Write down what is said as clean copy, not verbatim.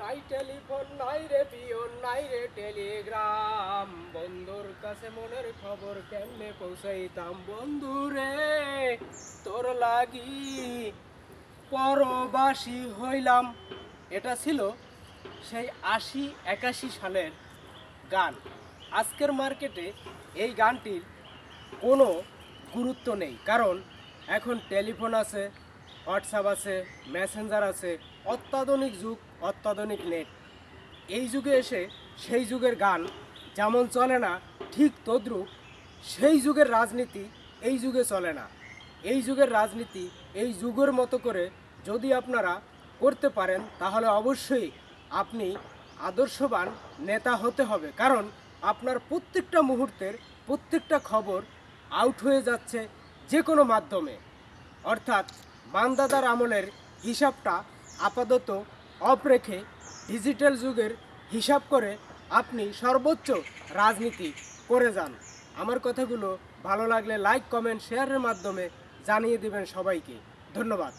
নাই টেলিফোন নাই রে পিয়ন নাই রে টেলিগ্রাম, বন্ধুর কাছে মনের খবর কেমনে পৌঁছাইতাম। বন্ধু রে তোর লাগি পরবাসী হইলাম। এটা ছিল সেই ৮০-৮১ সালের গান। আজকের মার্কেটে এই গানটির কোনো গুরুত্ব নেই, কারণ এখন টেলিফোন আছে, হোয়াটসঅ্যাপ আছে, মেসেঞ্জার আছে, অত্যাধুনিক যুগ, অত্যাধুনিক নেট। এই যুগে এসে সেই যুগের গান যেমন চলে না, ঠিক তদ্রূপ সেই যুগের রাজনীতি এই যুগে চলে না। এই যুগের রাজনীতি এই যুগের মতো করে যদি আপনারা করতে পারেন, তাহলে অবশ্যই আপনি আদর্শবান নেতা হতে হবে, কারণ আপনার প্রত্যেকটা মুহূর্তের প্রত্যেকটা খবর আউট হয়ে যাচ্ছে যে কোনো মাধ্যমে। অর্থাৎ বান্দাদার আমলের হিসাবটা আপাতত অফ রেখে ডিজিটাল যুগের হিসাব করে আপনি সর্বোচ্চ রাজনীতি করে যান। আমার কথাগুলো ভালো লাগলে লাইক, কমেন্ট, শেয়ারের মাধ্যমে জানিয়ে দিবেন সবাইকে। ধন্যবাদ।